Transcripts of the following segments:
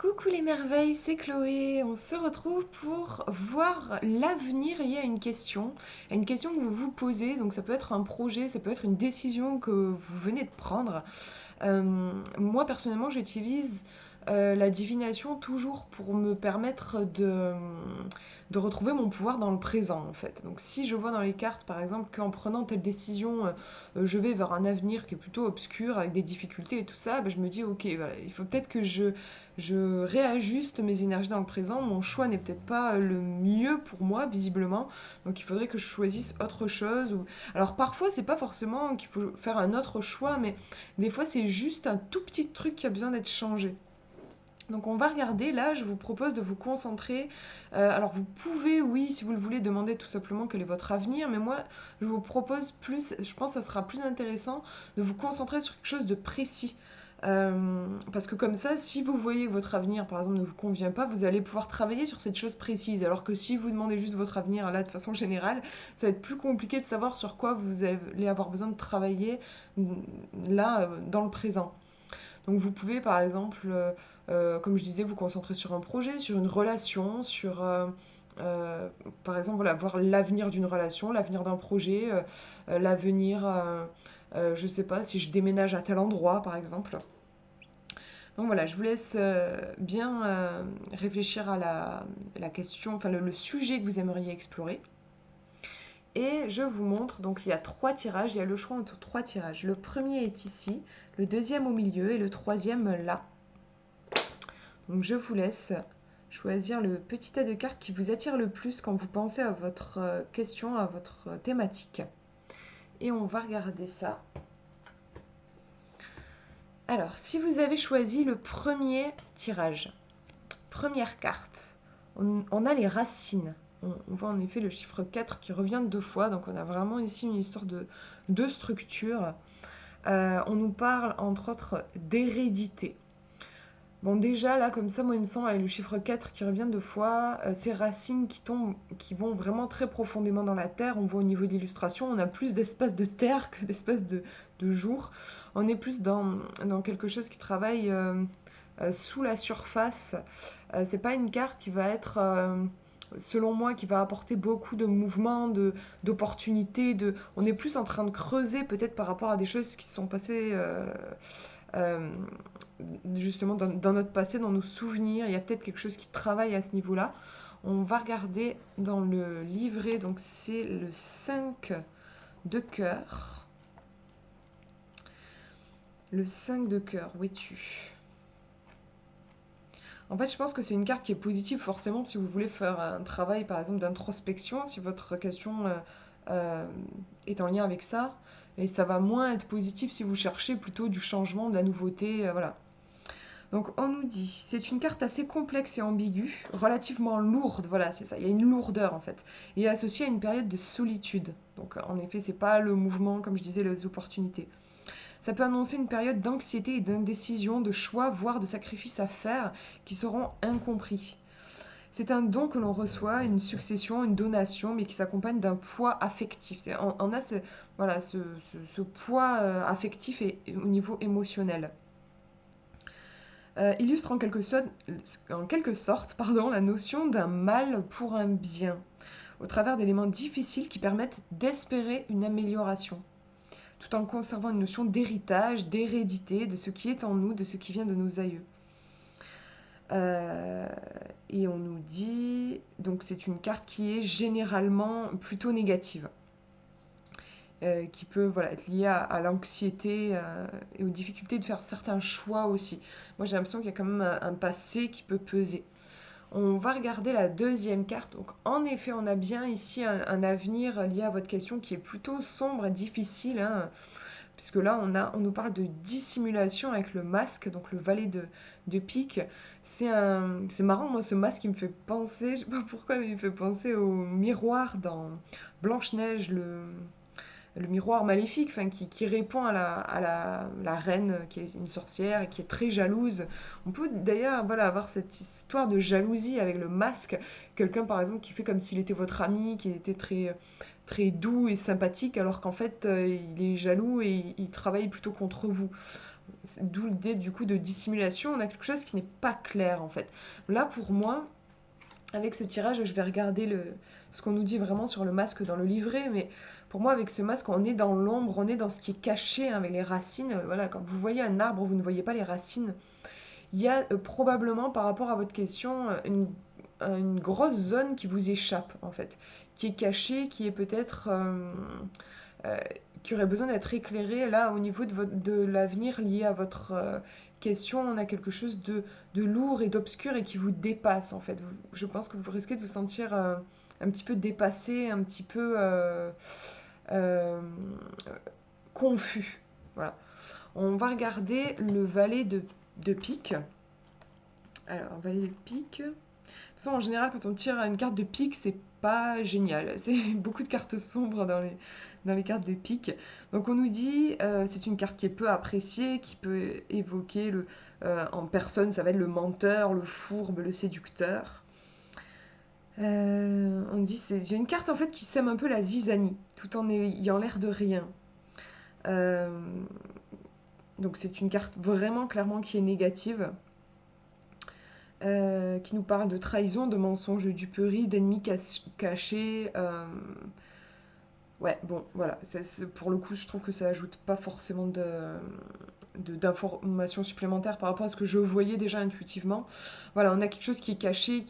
Coucou les merveilles, c'est Chloé. On se retrouve pour voir l'avenir lié à une question que vous vous posez. Donc ça peut être un projet, ça peut être une décision que vous venez de prendre. Moi personnellement, j'utilise la divination toujours pour me permettre de retrouver mon pouvoir dans le présent en fait. Donc si je vois dans les cartes par exemple qu'en prenant telle décision, je vais vers un avenir qui est plutôt obscur avec des difficultés et tout ça, ben, je me dis ok, voilà, il faut peut-être que je réajuste mes énergies dans le présent. Mon choix n'est peut-être pas le mieux pour moi visiblement, donc il faudrait que je choisisse autre chose. Alors parfois c'est pas forcément qu'il faut faire un autre choix, mais des fois c'est juste un tout petit truc qui a besoin d'être changé. Donc on va regarder, là je vous propose de vous concentrer. Alors vous pouvez, oui, si vous le voulez, demander tout simplement quel est votre avenir, mais moi je vous propose plus, je pense que ça sera plus intéressant de vous concentrer sur quelque chose de précis. Parce que comme ça, si vous voyez que votre avenir, par exemple, ne vous convient pas, vous allez pouvoir travailler sur cette chose précise. Alors que si vous demandez juste votre avenir, là, de façon générale, ça va être plus compliqué de savoir sur quoi vous allez avoir besoin de travailler, là, dans le présent. Donc vous pouvez par exemple, comme je disais, vous concentrer sur un projet, sur une relation, euh, par exemple, voilà, voir l'avenir d'une relation, l'avenir d'un projet, l'avenir, je sais pas, si je déménage à tel endroit par exemple. Donc voilà, je vous laisse bien réfléchir à la question, enfin le sujet que vous aimeriez explorer. Et je vous montre, donc il y a trois tirages, il y a le choix entre trois tirages. Le premier est ici, le deuxième au milieu et le troisième là. Donc je vous laisse choisir le petit tas de cartes qui vous attire le plus quand vous pensez à votre question, à votre thématique. Et on va regarder ça. Alors, si vous avez choisi le premier tirage, première carte, on a les racines. On voit en effet le chiffre 4 qui revient deux fois, donc on a vraiment ici une histoire de structure. On nous parle entre autres d'hérédité. Bon, déjà, là, comme ça, moi, il me semble, avec le chiffre 4 qui revient deux fois, ces racines qui tombent, qui vont vraiment très profondément dans la terre. On voit au niveau de l'illustration, on a plus d'espace de terre que d'espace de jour. On est plus dans quelque chose qui travaille sous la surface. C'est pas une carte qui va être, selon moi, qui va apporter beaucoup de mouvements, d'opportunités. On est plus en train de creuser peut-être par rapport à des choses qui se sont passées. Euh, Justement dans notre passé, dans nos souvenirs, il y a peut-être quelque chose qui travaille à ce niveau-là. On va regarder dans le livret, donc c'est le 5 de cœur. Le 5 de cœur, où es-tu? En fait, je pense que c'est une carte qui est positive forcément si vous voulez faire un travail, par exemple, d'introspection, si votre question euh, est en lien avec ça. Et ça va moins être positif si vous cherchez plutôt du changement, de la nouveauté, voilà. Donc on nous dit, c'est une carte assez complexe et ambiguë, relativement lourde, voilà, c'est ça, il y a une lourdeur en fait, et associée à une période de solitude. Donc en effet, c'est pas le mouvement, comme je disais, les opportunités. Ça peut annoncer une période d'anxiété et d'indécision, de choix, voire de sacrifices à faire qui seront incompris. C'est un don que l'on reçoit, une succession, une donation, mais qui s'accompagne d'un poids affectif. On a voilà, ce poids affectif et au niveau émotionnel. Illustre en quelque sorte pardon, la notion d'un mal pour un bien, au travers d'éléments difficiles qui permettent d'espérer une amélioration, tout en conservant une notion d'héritage, d'hérédité, de ce qui est en nous, de ce qui vient de nos aïeux. Euh, et on nous dit, donc c'est une carte qui est généralement plutôt négative. Qui peut voilà, être liée à l'anxiété et aux difficultés de faire certains choix aussi. Moi j'ai l'impression qu'il y a quand même un passé qui peut peser. On va regarder la deuxième carte. Donc en effet on a bien ici un avenir lié à votre question qui est plutôt sombre et difficile. Hein, puisque là on nous parle de dissimulation avec le masque, donc le valet de pique. C'est marrant, moi ce masque il me fait penser, je sais pas pourquoi, mais il me fait penser au miroir dans Blanche-Neige, le miroir maléfique, enfin, qui répond à la reine qui est une sorcière et qui est très jalouse. On peut d'ailleurs voilà, avoir cette histoire de jalousie avec le masque. Quelqu'un par exemple qui fait comme s'il était votre ami, qui était très, très doux et sympathique, alors qu'en fait il est jaloux et il travaille plutôt contre vous. d'où l'idée du coup de dissimulation, on a quelque chose qui n'est pas clair en fait. Là pour moi, avec ce tirage, je vais regarder ce qu'on nous dit vraiment sur le masque dans le livret, mais pour moi, avec ce masque, on est dans l'ombre, on est dans ce qui est caché, hein, avec les racines. Voilà, quand vous voyez un arbre, vous ne voyez pas les racines. Il y a probablement, par rapport à votre question, une grosse zone qui vous échappe, en fait, qui est cachée, qui est peut-être... euh, qui aurait besoin d'être éclairée. Là, au niveau de l'avenir lié à votre question, on a quelque chose de lourd et d'obscur et qui vous dépasse, en fait. Je pense que vous risquez de vous sentir un petit peu dépassé, un petit peu euh, confus. Voilà. On va regarder le valet de pique. Alors, valet de pique. De toute façon, en général, quand on tire une carte de pique, c'est pas génial. C'est beaucoup de cartes sombres dans les cartes de pique. Donc, on nous dit, c'est une carte qui est peu appréciée, qui peut évoquer en personne, ça va être le menteur, le fourbe, le séducteur. On dit, j'ai une carte en fait qui sème un peu la zizanie, tout en ayant l'air de rien. Euh, donc, c'est une carte vraiment clairement qui est négative. Qui nous parle de trahison, de mensonges, de duperie, d'ennemis cachés. Ouais, bon, voilà. Pour le coup, je trouve que ça ajoute pas forcément d'informations supplémentaires par rapport à ce que je voyais déjà intuitivement. Voilà, on a quelque chose qui est caché,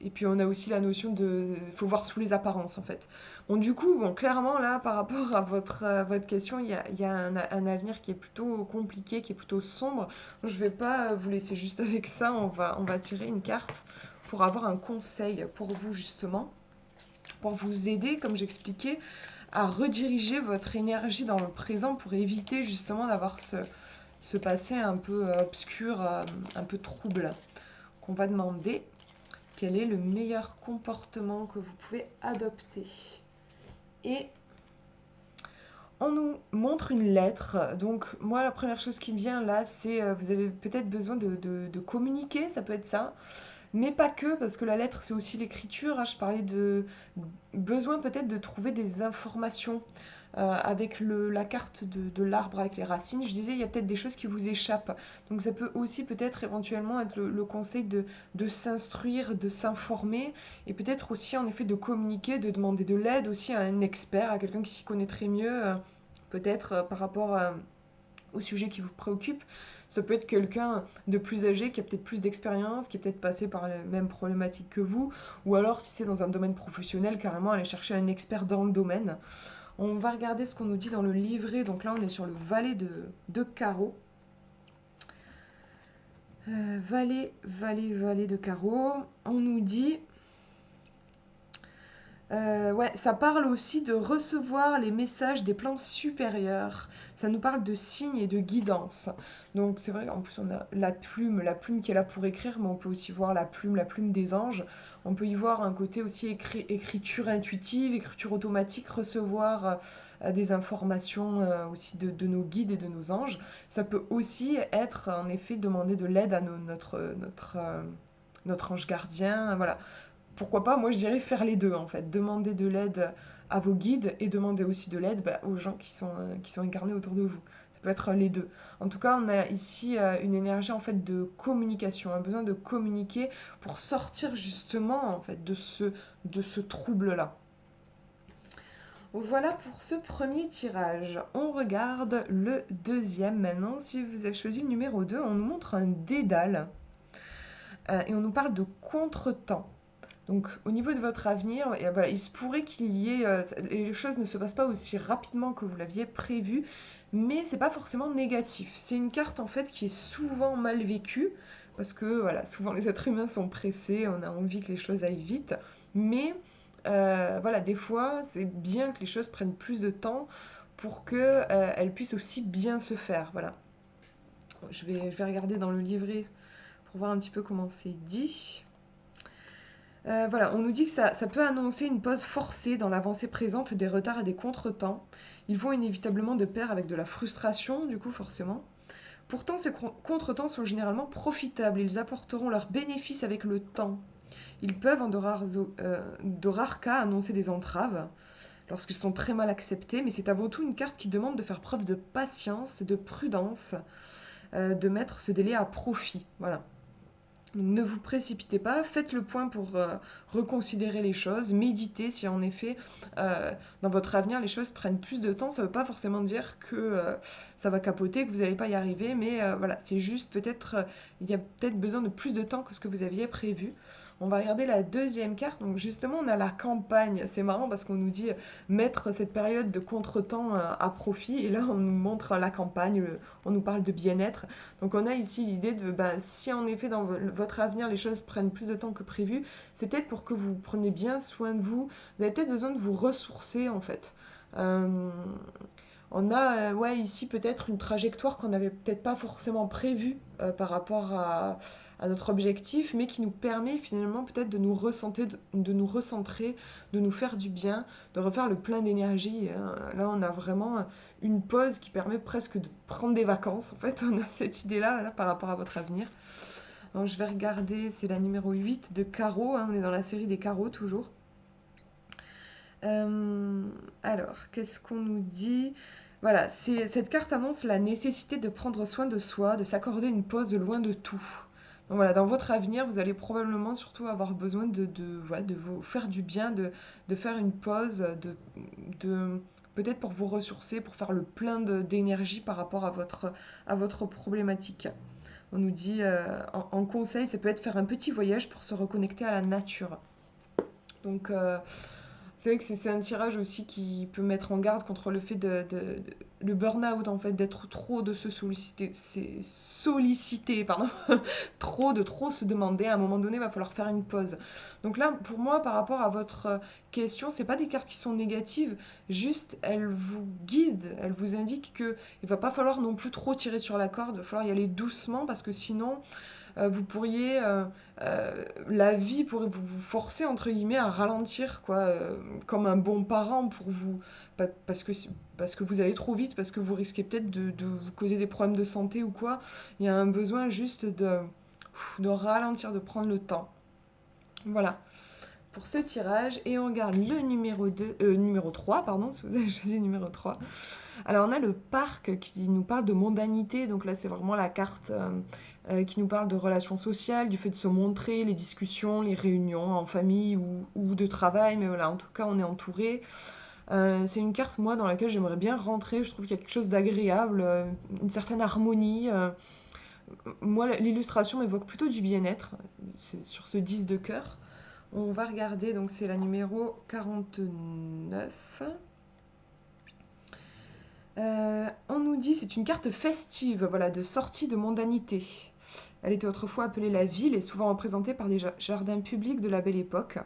et puis on a aussi la notion de... Il faut voir sous les apparences, en fait. Bon, du coup, bon, clairement, là, par rapport à votre question, il y a un avenir qui est plutôt compliqué, qui est plutôt sombre. Je vais pas vous laisser juste avec ça, on va tirer une carte pour avoir un conseil pour vous, justement, pour vous aider, comme j'expliquais, à rediriger votre énergie dans le présent pour éviter justement d'avoir ce passé un peu obscur, un peu trouble. Qu'on va demander quel est le meilleur comportement que vous pouvez adopter. Et on nous montre une lettre. Donc moi, la première chose qui me vient là, c'est vous avez peut-être besoin de communiquer, ça peut être ça. Mais pas que, parce que la lettre, c'est aussi l'écriture, hein. Je parlais de besoin peut-être de trouver des informations avec la carte de l'arbre avec les racines. Je disais, il y a peut-être des choses qui vous échappent. Donc ça peut aussi peut-être éventuellement être le conseil de s'instruire, de s'informer, et peut-être aussi en effet de communiquer, de demander de l'aide aussi à un expert, à quelqu'un qui s'y connaîtrait mieux, peut-être par rapport au sujet qui vous préoccupe. Ça peut être quelqu'un de plus âgé, qui a peut-être plus d'expérience, qui est peut-être passé par les mêmes problématiques que vous, ou alors si c'est dans un domaine professionnel, carrément aller chercher un expert dans le domaine. On va regarder ce qu'on nous dit dans le livret. Donc là, on est sur le valet de carreau. Valet de carreau. On nous dit... ouais, ça parle aussi de recevoir les messages des plans supérieurs. Ça nous parle de signes et de guidance. Donc c'est vrai qu'en plus on a la plume qui est là pour écrire, mais on peut aussi voir la plume des anges. On peut y voir un côté aussi écriture intuitive, écriture automatique, recevoir des informations aussi de nos guides et de nos anges. Ça peut aussi être en effet demander de l'aide à notre ange gardien. Voilà, pourquoi pas, moi je dirais faire les deux en fait. Demander de l'aide à vos guides et demander aussi de l'aide aux gens qui sont incarnés autour de vous. Ça peut être les deux. En tout cas, on a ici une énergie en fait de communication, un besoin de communiquer pour sortir justement en fait de ce trouble-là. Voilà pour ce premier tirage. On regarde le deuxième maintenant. Si vous avez choisi le numéro 2, on nous montre un dédale et on nous parle de contretemps. Donc, au niveau de votre avenir, et voilà, il se pourrait qu'il y ait, les choses ne se passent pas aussi rapidement que vous l'aviez prévu, mais c'est pas forcément négatif. C'est une carte en fait qui est souvent mal vécue, parce que voilà, souvent les êtres humains sont pressés, on a envie que les choses aillent vite, mais voilà, des fois c'est bien que les choses prennent plus de temps pour que elles puissent aussi bien se faire. Voilà. Je vais regarder dans le livret pour voir un petit peu comment c'est dit. Voilà, on nous dit que ça peut annoncer une pause forcée dans l'avancée présente des retards et des contretemps. Ils vont inévitablement de pair avec de la frustration, du coup, forcément. Pourtant, ces contretemps sont généralement profitables. Ils apporteront leurs bénéfices avec le temps. Ils peuvent, en de rares cas, annoncer des entraves. lorsqu'ils sont très mal acceptés, mais c'est avant tout une carte qui demande de faire preuve de patience et de prudence, de mettre ce délai à profit. Voilà. Ne vous précipitez pas, faites le point pour reconsidérer les choses, méditez si en effet euh, dans votre avenir les choses prennent plus de temps. Ça ne veut pas forcément dire que ça va capoter, que vous n'allez pas y arriver, mais voilà, c'est juste peut-être, il y a peut-être besoin de plus de temps que ce que vous aviez prévu. On va regarder la deuxième carte. Donc justement, on a la campagne. C'est marrant parce qu'on nous dit mettre cette période de contretemps à profit. Et là, on nous montre la campagne, on nous parle de bien-être. Donc on a ici l'idée de, si en effet dans votre avenir les choses prennent plus de temps que prévu, c'est peut-être pour que vous preniez bien soin de vous. Vous avez peut-être besoin de vous ressourcer en fait. Euh, on a ouais, ici peut-être une trajectoire qu'on n'avait peut-être pas forcément prévue par rapport à notre objectif, mais qui nous permet finalement peut-être de nous recentrer, de nous recentrer, de nous faire du bien, de refaire le plein d'énergie. Hein. Là, on a vraiment une pause qui permet presque de prendre des vacances. En fait, on a cette idée-là là, par rapport à votre avenir. Donc, je vais regarder, c'est la numéro 8 de Carreau. Hein, on est dans la série des carreaux toujours. Euh, alors, qu'est-ce qu'on nous dit? Voilà, cette carte annonce la nécessité de prendre soin de soi, de s'accorder une pause loin de tout. Donc voilà, dans votre avenir, vous allez probablement surtout avoir besoin voilà, de vous faire du bien, de faire une pause, peut-être pour vous ressourcer, pour faire le plein d'énergie par rapport à votre problématique. On nous dit en conseil, ça peut être faire un petit voyage pour se reconnecter à la nature. Donc, c'est vrai que c'est un tirage aussi qui peut mettre en garde contre le fait le burn-out en fait, d'être trop de se solliciter, pardon, trop se demander. À un moment donné, il va falloir faire une pause. Donc là, pour moi, par rapport à votre question, c'est pas des cartes qui sont négatives, juste elles vous guident, elles vous indiquent que il va pas falloir non plus trop tirer sur la corde, il va falloir y aller doucement parce que sinon vous pourriez, la vie pourrait vous forcer entre guillemets à ralentir quoi, comme un bon parent pour vous, parce que vous allez trop vite, parce que vous risquez peut-être de vous causer des problèmes de santé ou quoi. Il y a un besoin juste de ralentir, de prendre le temps. Voilà pour ce tirage et on regarde le numéro 3, pardon, si vous avez choisi le numéro 3. Alors on a le parc qui nous parle de mondanité, donc là c'est vraiment la carte qui nous parle de relations sociales, du fait de se montrer, les discussions, les réunions en famille ou de travail, mais voilà, en tout cas on est entouré. C'est une carte moi dans laquelle j'aimerais bien rentrer, je trouve qu'il y a quelque chose d'agréable, une certaine harmonie. Moi l'illustration m'évoque plutôt du bien-être sur ce 10 de cœur. On va regarder, donc c'est la numéro 49. On nous dit c'est une carte festive, voilà, de sortie de mondanité. Elle était autrefois appelée la ville et souvent représentée par des jardins publics de la Belle Époque,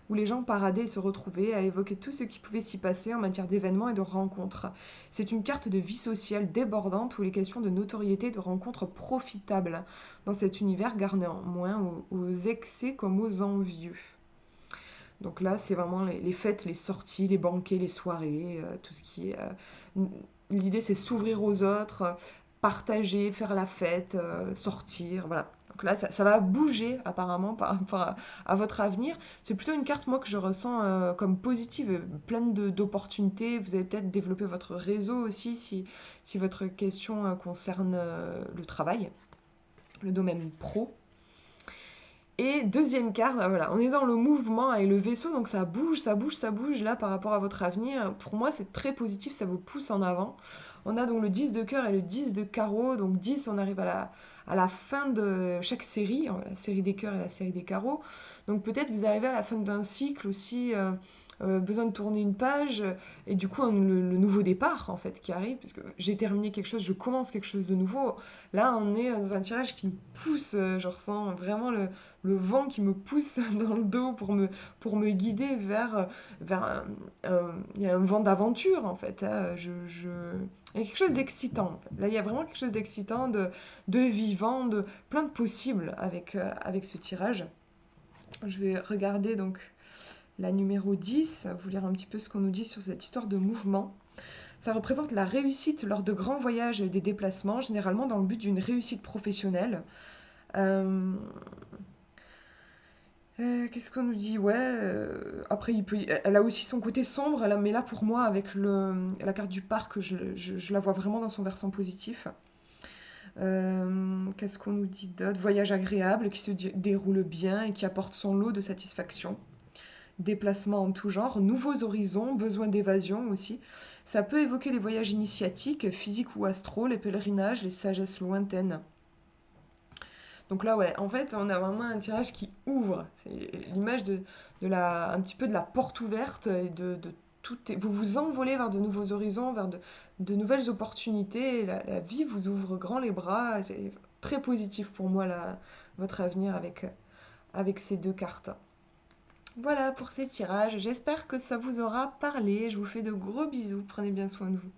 où les gens paradaient et se retrouvaient à évoquer tout ce qui pouvait s'y passer en matière d'événements et de rencontres. C'est une carte de vie sociale débordante où les questions de notoriété et de rencontres profitables dans cet univers gare néanmoins aux excès comme aux envieux. Donc là, c'est vraiment les fêtes, les sorties, les banquets, les soirées, tout ce qui est... l'idée, c'est s'ouvrir aux autres, partager, faire la fête, sortir, voilà. Donc là, ça va bouger apparemment par rapport à votre avenir. C'est plutôt une carte, moi, que je ressens comme positive, pleine d'opportunités. Vous allez peut-être développer votre réseau aussi si votre question concerne le travail, le domaine pro. Et deuxième carte, voilà, on est dans le mouvement avec le vaisseau, donc ça bouge, ça bouge, ça bouge là par rapport à votre avenir. Pour moi, c'est très positif, ça vous pousse en avant. On a donc le 10 de cœur et le 10 de carreau. Donc 10, on arrive à la fin de chaque série, la série des cœurs et la série des carreaux. Donc peut-être vous arrivez à la fin d'un cycle aussi, besoin de tourner une page, et du coup le nouveau départ en fait qui arrive, puisque j'ai terminé quelque chose, je commence quelque chose de nouveau. Là, on est dans un tirage qui me pousse, je ressens vraiment le vent qui me pousse dans le dos pour me guider il y a un vent d'aventure en fait. Là, il y a quelque chose d'excitant. En fait. Là, il y a vraiment quelque chose d'excitant, de vivant, de plein de possibles avec ce tirage. Je vais regarder donc la numéro 10, vous lire un petit peu ce qu'on nous dit sur cette histoire de mouvement. Ça représente la réussite lors de grands voyages et des déplacements, généralement dans le but d'une réussite professionnelle. Qu'est-ce qu'on nous dit? Ouais, après elle a aussi son côté sombre, mais là pour moi avec la carte du parc, je la vois vraiment dans son versant positif. Qu'est-ce qu'on nous dit d'autre? Voyage agréable qui se déroule bien et qui apporte son lot de satisfaction. Déplacements en tout genre, nouveaux horizons, besoin d'évasion aussi. Ça peut évoquer les voyages initiatiques, physiques ou astraux, les pèlerinages, les sagesses lointaines. Donc là, ouais, en fait, on a vraiment un tirage qui ouvre. C'est l'image un petit peu de la porte ouverte et de tout. Vous vous envolez vers de nouveaux horizons, vers de nouvelles opportunités. Et la vie vous ouvre grand les bras. C'est très positif pour moi, là, votre avenir avec ces deux cartes. Voilà pour ces tirages. J'espère que ça vous aura parlé. Je vous fais de gros bisous. Prenez bien soin de vous.